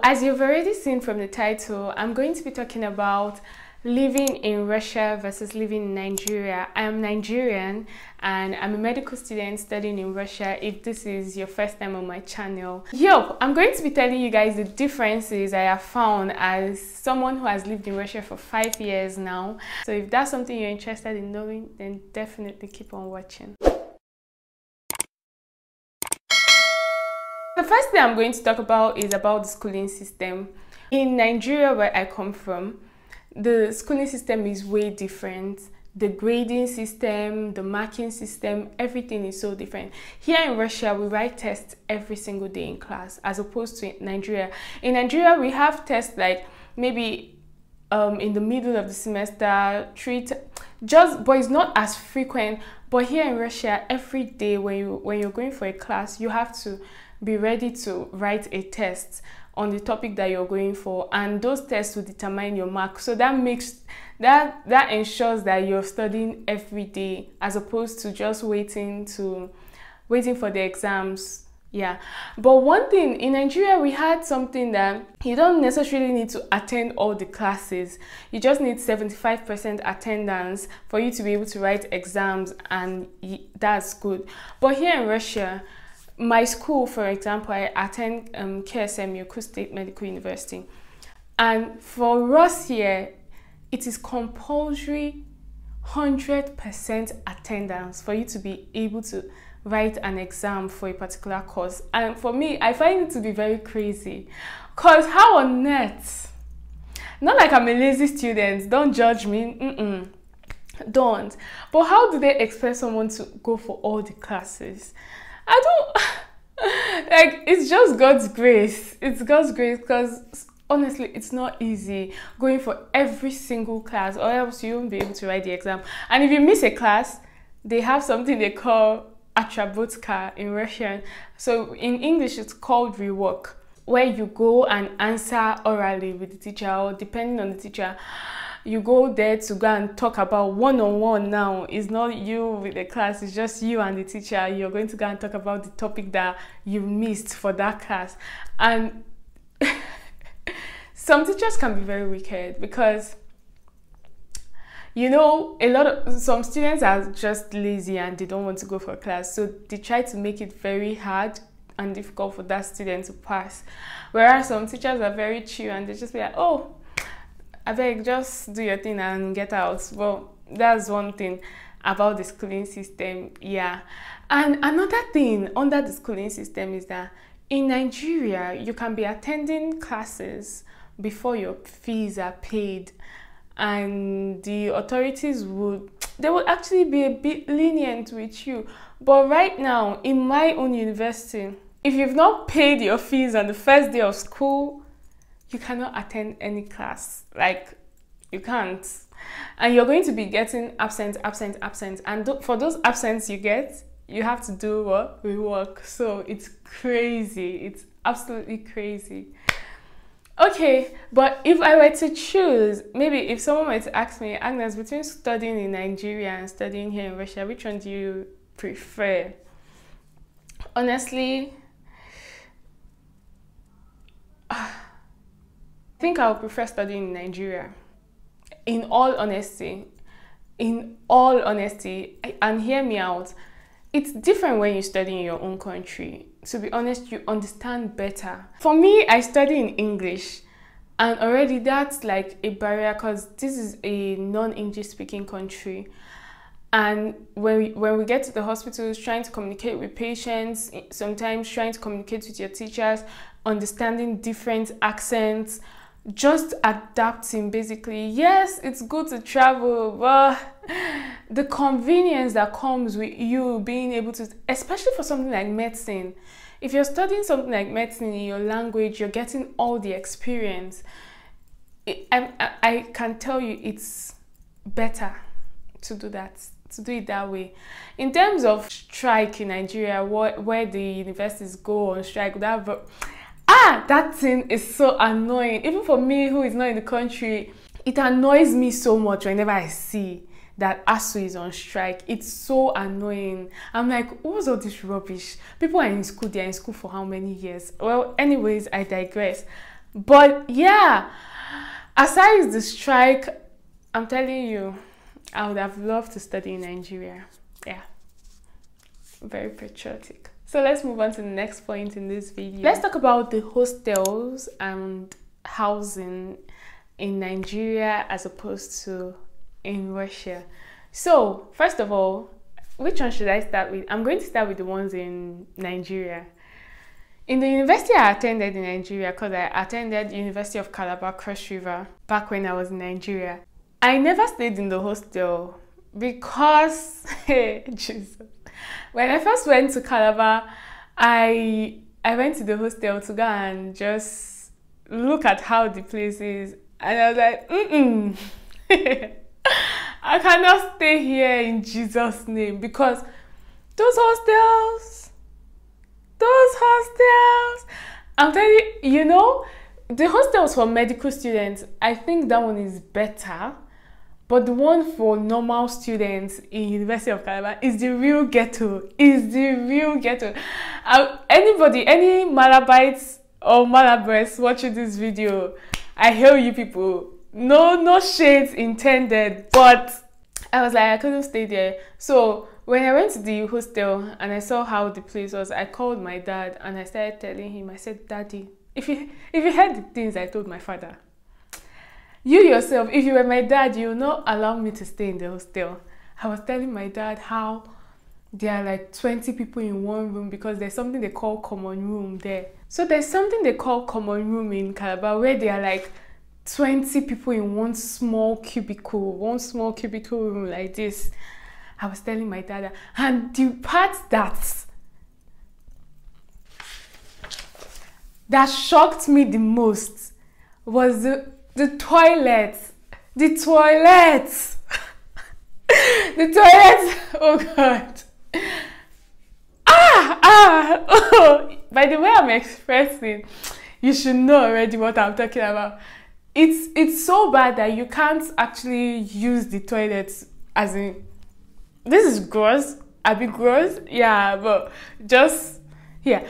as you've already seen from the title, I'm going to be talking about living in Russia versus living in Nigeria. I am Nigerian and I'm a medical student studying in Russia if this is your first time on my channel. I'm going to be telling you guys the differences I have found as someone who has lived in Russia for 5 years now. So if that's something you're interested in knowing, then definitely keep on watching. The first thing I'm going to talk about is about the schooling system. In Nigeria, where I come from, the schooling system is way different. The grading system, the marking system, everything is so different. Here in Russia, we write tests every single day in class, as opposed to Nigeria. In Nigeria, we have tests like maybe in the middle of the semester, but it's not as frequent. But here in Russia, every day when you're going for a class, you have to be ready to write a test on the topic that you're going for, and those tests will determine your mark. So that ensures that you're studying every day as opposed to just waiting for the exams. But one thing in Nigeria, we had something that you don't necessarily need to attend all the classes. You just need 75% attendance for you to be able to write exams, and that's good. But here in Russia, my school, for example, I attend KSMU, Kursk State Medical University, and for us here, it is compulsory 100% attendance for you to be able to write an exam for a particular course. And for me, I find it to be very crazy, because how on earth, not like I'm a lazy student, don't judge me, don't, but how do they expect someone to go for all the classes? I don't like, it's just God's grace. It's God's grace, because honestly, it's not easy going for every single class, or else you won't be able to write the exam. And if you miss a class, they have something they call atrabutka in Russian. So in English, it's called rework, where you go and answer orally with the teacher, or depending on the teacher, you go there to go and talk about one-on-one. Now it's not you with the class, it's just you and the teacher. You're going to go and talk about the topic that you missed for that class. And some teachers can be very wicked, because you know, some students are just lazy and they don't want to go for class, so they try to make it very hard and difficult for that student to pass. Whereas some teachers are very chill and they just be like, oh, I beg, just do your thing and get out. Well, that's one thing about the schooling system. And another thing under the schooling system is that in Nigeria, you can be attending classes before your fees are paid, and the authorities would actually be a bit lenient with you. But right now, in my own university, if you've not paid your fees on the first day of school, you cannot attend any class. Like, you can't. And you're going to be getting absent. And for those absents you get, you have to do what? Rework. So it's crazy. It's absolutely crazy. Okay, but if I were to choose, maybe if someone were to ask me, Agnes, between studying in Nigeria and studying here in Russia, which one do you prefer? Honestly, I think I would prefer studying in Nigeria. In all honesty, and hear me out, it's different when you study in your own country. To be honest, you understand better. For me, I study in English, and already that's like a barrier, because this is a non-English speaking country. And when we get to the hospitals, trying to communicate with patients, sometimes trying to communicate with your teachers, understanding different accents, just adapting basically. Yes, it's good to travel, but the convenience that comes with you being able to, especially for something like medicine, if you're studying something like medicine in your language, you're getting all the experience. I can tell you it's better to do that, to do it that way. In terms of strike in Nigeria, where the universities go on strike, that thing is so annoying. Even for me, who is not in the country, it annoys me so much whenever I see that ASU is on strike. It's so annoying. I'm like, what's all this rubbish? People are in school, they're in school for how many years? Well, anyways, I digress. But yeah, aside the strike, I'm telling you, I would have loved to study in Nigeria. Yeah, very patriotic. So let's move on to the next point in this video. Let's talk about the hostels and housing in Nigeria as opposed to in Russia. So first of all, which one should I start with? I'm going to start with the ones in Nigeria. In the university I attended in Nigeria, because I attended University of Calabar, Cross River, back when I was in Nigeria, I never stayed in the hostel because, Jesus. When I first went to Calabar, I went to the hostel to go and just look at how the place is. And I was like, I cannot stay here in Jesus' name, because those hostels, I'm telling you, you know, the hostels for medical students, I think that one is better. But the one for normal students in University of Calabar is the real ghetto. Anybody, any Malabites or Malabres watching this video, I hail you people. No shades intended, but I was like, I couldn't stay there. So when I went to the hostel and I saw how the place was, I called my dad and I started telling him, I said, Daddy, if you heard the things I told my father, you yourself, if you were my dad, you will not allow me to stay in the hostel. I was telling my dad how there are like 20 people in one room, because there's something they call common room there. So there's something they call common room in Calabar where there are like 20 people in one small cubicle room like this. I was telling my dad that. And the part that shocked me the most was the toilet. The toilet. Oh God. Oh. By the way I'm expressing, you should know already what I'm talking about. It's so bad that you can't actually use the toilets, as in, this is gross. A bit gross, yeah, but just, yeah,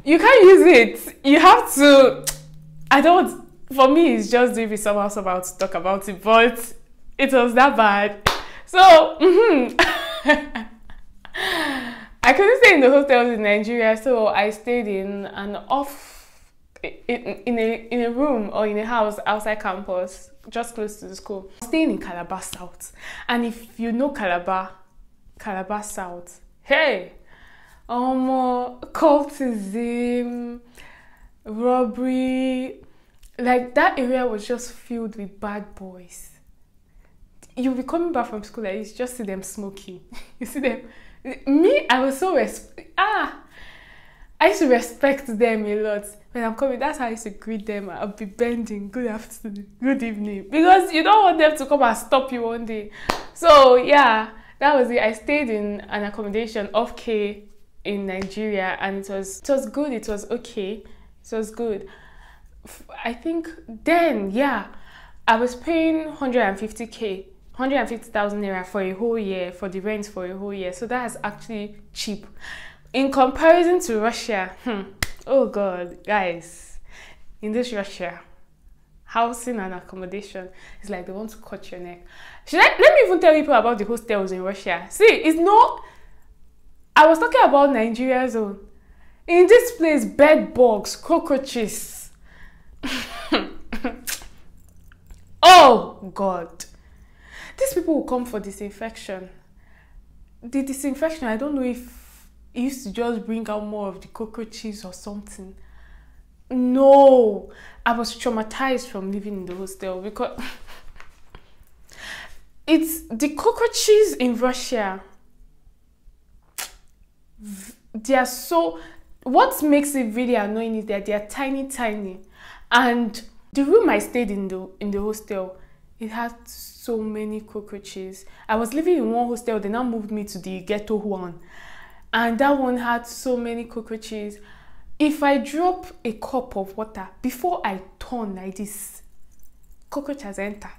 you can't use it. You have to. For me, it's just doing it somehow to talk about it, but it was that bad. So I couldn't stay in the hostels in Nigeria, so I stayed in a room or in a house outside campus, just close to the school. Staying in Calabar South, and if you know Calabar South, hey, cultism, robbery, like that area was just filled with bad boys. You'll be coming back from school like this, just see them smoking. You see them. Me, I was so I used to respect them a lot. When I'm coming, that's how I used to greet them. I'll be bending, good afternoon, good evening, because you don't want them to come and stop you one day. So yeah, that was it. I stayed in an accommodation off K in Nigeria, and it was good. It was okay. It was good. I think then, yeah, I was paying 150,000 naira for a whole year, for the rent for a whole year. So that is actually cheap in comparison to Russia. Oh God, guys, in this Russia, housing and accommodation is like they want to cut your neck. Let me even tell people about the hostels in Russia. See, it's not. I was talking about Nigeria's own. In this place, bed bugs, cockroaches. Oh God, these people will come for disinfection. The disinfection, I don't know if it used to just bring out more of the cockroaches or something. No, I was traumatized from living in the hostel because it's the cockroaches in Russia. They are so. What makes it really annoying is that they are tiny, and the room I stayed in the hostel, it had so many cockroaches. I was living in one hostel, they now moved me to the ghetto one, and that one had so many cockroaches. If I drop a cup of water, before I turn like this, cockroach has entered.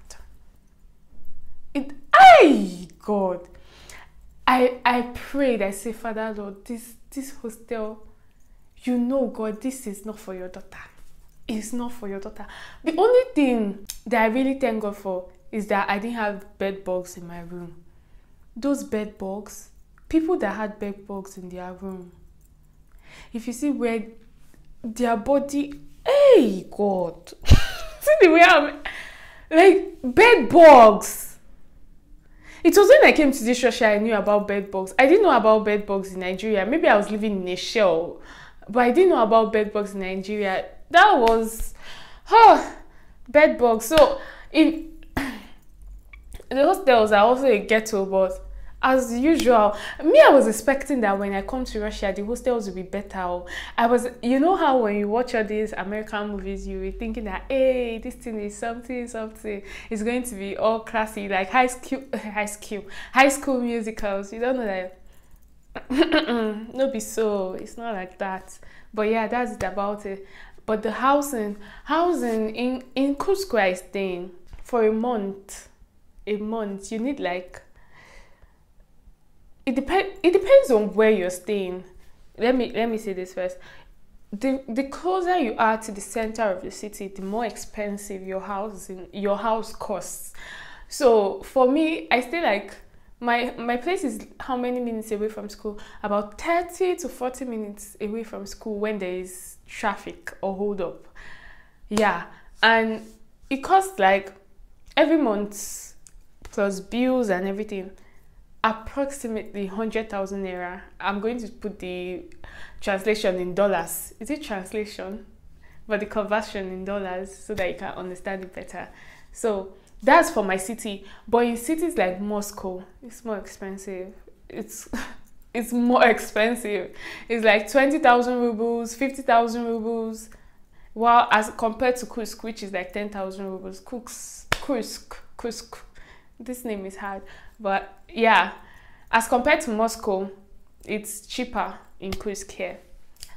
God, I prayed. I say, Father Lord, this hostel, you know, God, this is not for your daughter. is not for your daughter. The only thing that I really thank God for is that I didn't have bed bugs in my room. Those bed bugs, people that had bed bugs in their room, if you see where their body, hey God, see the way I'm, like, bed bugs. It was when I came to this Russia I knew about bed bugs. I didn't know about bed bugs in Nigeria. Maybe I was living in a shell, but I didn't know about bed bugs in Nigeria. That was, bed bugs. So in the hostels are also a ghetto, but as usual, I was expecting that when I come to Russia, the hostels will be better. I was, you know how when you watch all these American movies, you were thinking that, hey, this thing is something, it's going to be all classy, like high school musicals. You don't know that. No, be so. It's not like that. But yeah, that's it about it. But the housing in Kursk where I staying for a month, you need like, it depends on where you're staying. Let me say this first. The closer you are to the center of the city, the more expensive your house costs. So for me, I stay like, my place is how many minutes away from school? About 30 to 40 minutes away from school when there is traffic or hold up. Yeah, and it costs like every month plus bills and everything, approximately 100,000 naira. I'm going to put the translation in dollars. Is it translation? But the conversion in dollars so that you can understand it better. So that's for my city. But in cities like Moscow, it's more expensive. It's more expensive. It's like 20,000 rubles, 50,000 rubles. While as compared to Kursk, which is like 10,000 rubles. Kursk. This name is hard. But yeah, as compared to Moscow, it's cheaper in Kursk here.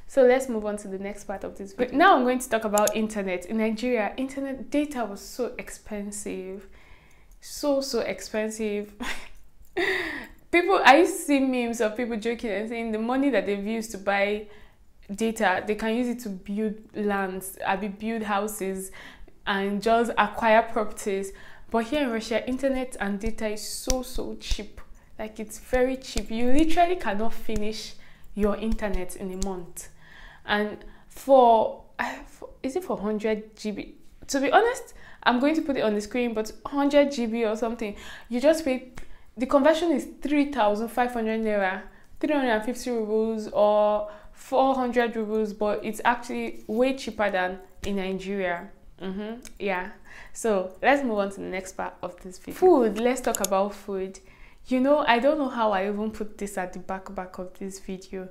So let's move on to the next part of this video. Now I'm going to talk about internet. In Nigeria, internet data was so expensive. So expensive. I used to see memes of people joking and saying the money that they've used to buy data, they can use it to build lands, build houses, and just acquire properties. But here in Russia, internet and data is so cheap. Like, it's very cheap. You literally cannot finish your internet in a month. And is it for 100 GB? To be honest, I'm going to put it on the screen, but 100 GB or something, you just pay, the conversion is 3,500 naira, 350 rubles or 400 rubles, but it's actually way cheaper than in Nigeria. Yeah, so let's move on to the next part of this video. Food. Let's talk about food. You know, I don't know how I even put this at the back of this video,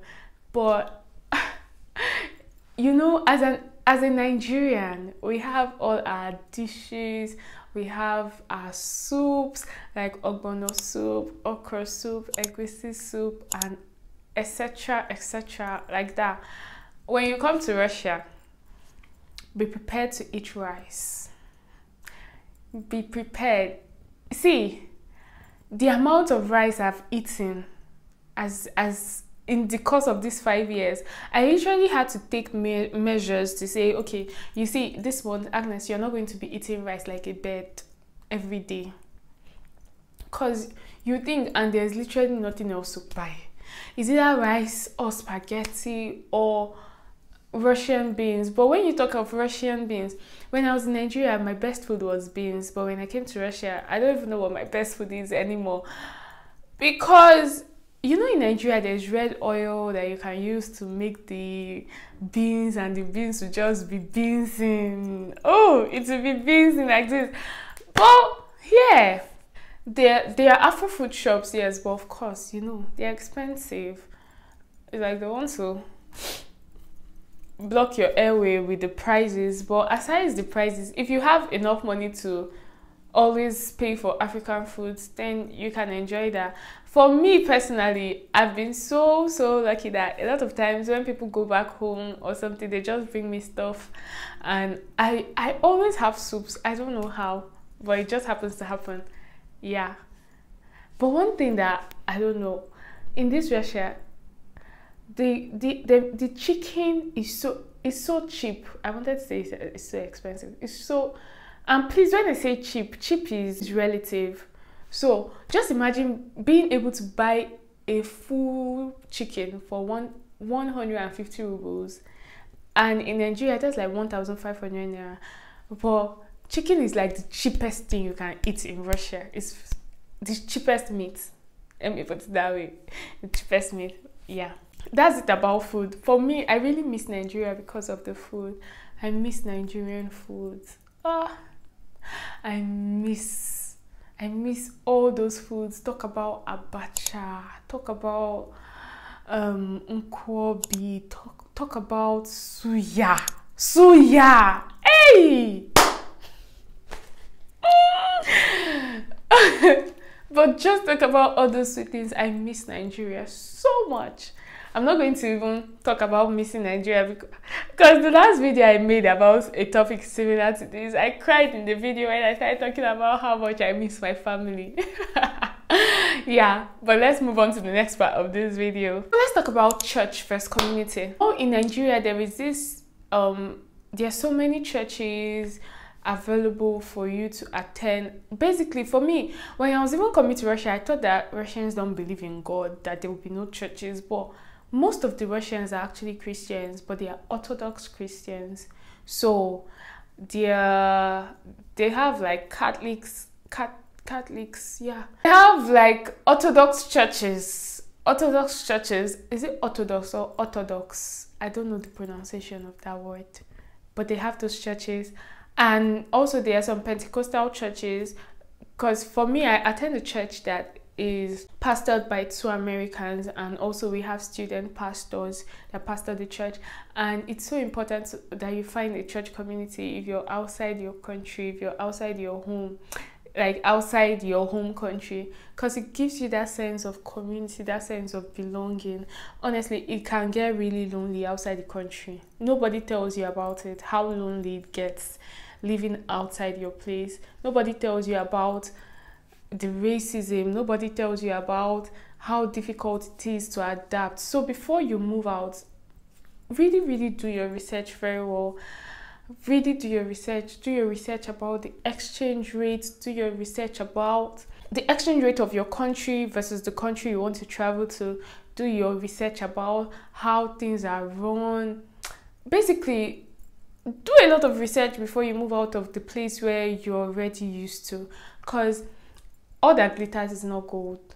but you know, as a Nigerian, we have all our dishes. We have our soups like ogbono soup, okra soup, egusi soup, and etc like that. When you come to Russia, be prepared to eat rice. Be prepared. See, the amount of rice I've eaten as in the course of these 5 years, I literally had to take measures to say, okay, you see, this month, Agnes, you're not going to be eating rice like a bird every day. Because you think, and there's literally nothing else to buy. Is either rice or spaghetti or Russian beans. But when you talk of Russian beans, when I was in Nigeria, my best food was beans. But when I came to Russia, I don't even know what my best food is anymore. Because, you know, in Nigeria, there's red oil that you can use to make the beans, and the beans will just be beans in. Oh, it will be beans in like this. But yeah, there are Afro food shops, yes, but of course, you know, they're expensive. It's like they want to block your airway with the prices. But aside the prices, if you have enough money to always pay for African foods, then you can enjoy that. For me personally, I've been so lucky that a lot of times when people go back home or something, they just bring me stuff, and I always have soups. I don't know how, but it just happens to happen. Yeah. But one thing that I don't know, in this Russia, the chicken is so, it's so cheap. I wanted to say it's so expensive. It's so, and please, when I say cheap, cheap is relative. So just imagine being able to buy a full chicken for 150 rubles, and in Nigeria that's like 1,500 naira. But chicken is like the cheapest thing you can eat in Russia. It's the cheapest meat. Let me put it that way. The cheapest meat. Yeah. That's it about food. For me, I really miss Nigeria because of the food. I miss Nigerian food. Ah, I miss all those foods. Talk about abacha. Talk about nkwobi. Talk about suya. Suya. Hey. But just talk about all those sweet things. I miss Nigeria so much. I'm not going to even talk about missing Nigeria because the last video I made about a topic similar to this, I cried in the video and I started talking about how much I miss my family. Yeah, but let's move on to the next part of this video. Let's talk about church versus community. Oh, in Nigeria, there is this, there are so many churches available for you to attend. Basically, for me, when I was even coming to Russia, I thought that Russians don't believe in God, that there will be no churches, but most of the Russians are actually Christians, but they are Orthodox Christians. So they have like Catholics, yeah. They have like Orthodox churches. Orthodox churches. Is it Orthodox or Orthodox? I don't know the pronunciation of that word. But they have those churches. And also there are some Pentecostal churches. Because for me, I attend a church that is pastored by 2 Americans, and also we have student pastors that pastor the church. And it's so important that you find a church community if you're outside your country, if you're outside your home, like outside your home country, because it gives you that sense of community, that sense of belonging. Honestly, it can get really lonely outside the country. Nobody tells you about it, how lonely it gets living outside your place. Nobody tells you about the racism. Nobody tells you about how difficult it is to adapt. So before you move out, really do your research very well. Really do your research about the exchange rate, do your research about the exchange rate of your country versus the country you want to travel to, do your research about how things are run. Basically, do a lot of research before you move out of the place where you're already used to, because all that glitters is not gold.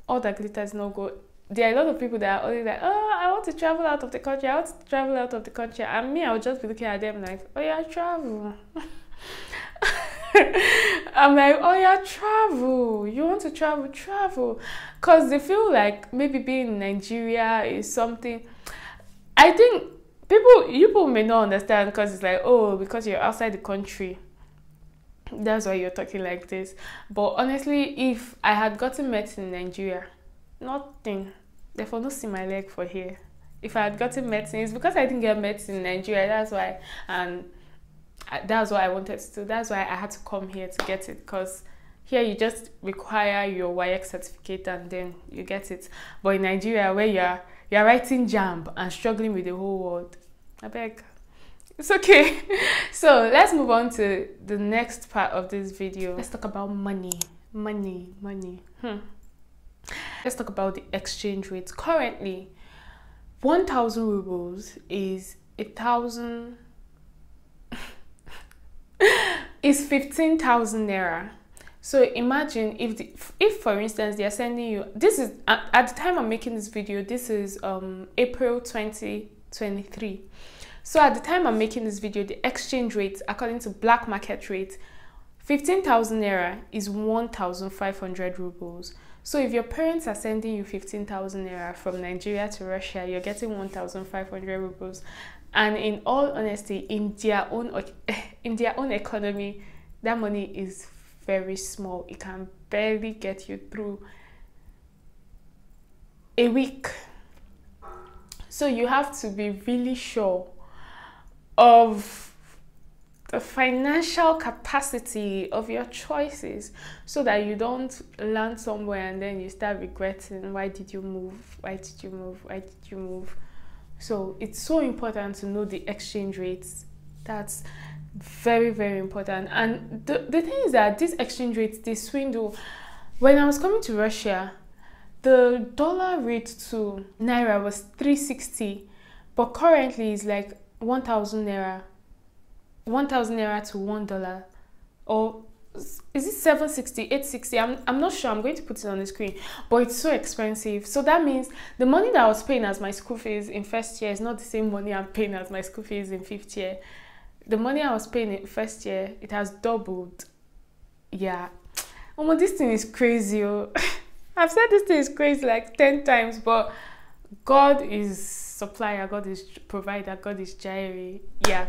All that glitters is not gold. There are a lot of people that are only like, oh, I want to travel out of the country. I want to travel out of the country. And me, I'll just be looking at them like, oh yeah, travel. I'm like, oh yeah, travel. You want to travel? Travel. Because they feel like maybe being in Nigeria is something. I think people may not understand, because it's like, oh, because you're outside the country, that's why you're talking like this. But honestly, if I had gotten medicine in Nigeria, nothing. Therefore, no see my leg for here. If I had gotten medicine, it's because I didn't get medicine in Nigeria. That's why, and that's what I wanted to do. That's why I had to come here to get it. Because here you just require your WAEC certificate and then you get it. But in Nigeria, where you're writing JAMB and struggling with the whole world, I beg. It's okay. So let's move on to the next part of this video. Let's talk about money. Money. Let's talk about the exchange rate. Currently, 1,000 rubles is 1,000 is 15,000 naira. So imagine if for instance they are sending you, this is at the time I'm making this video, this is April 2023. So at the time I'm making this video, the exchange rate according to black market rate, 15,000 naira is 1,500 rubles. So if your parents are sending you 15,000 naira from Nigeria to Russia, you're getting 1,500 rubles. And in all honesty, in their own economy, that money is very small. It can barely get you through a week. So you have to be really sure of the financial capacity of your choices, so that you don't land somewhere and then you start regretting, why did you move? So it's so important to know the exchange rates. That's very, very important. And the thing is that these exchange rates, they swindle. When I was coming to Russia, the dollar rate to naira was 360, but currently it's like 1,000 naira. 1,000 naira to $1, or is it 760, 860? I'm not sure. I'm going to put it on the screen, but it's so expensive. So that means the money that I was paying as my school fees in first year is not the same money I'm paying as my school fees in fifth year. The money I was paying in first year, it has doubled. Yeah. Oh, this thing is crazy. Oh. I've said this thing is crazy like 10 times, but God is supplier, God is provider, God is Jireh. Yeah.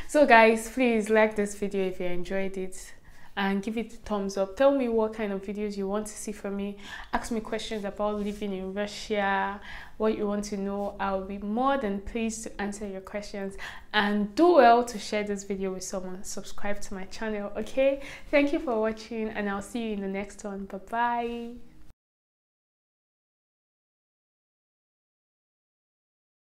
So guys, please like this video if you enjoyed it, and give it a thumbs up. Tell me what kind of videos you want to see from me. Ask me questions about living in Russia, what you want to know. I'll be more than pleased to answer your questions. And do well to share this video with someone. Subscribe to my channel, okay? Thank you for watching, and I'll see you in the next one. Bye bye.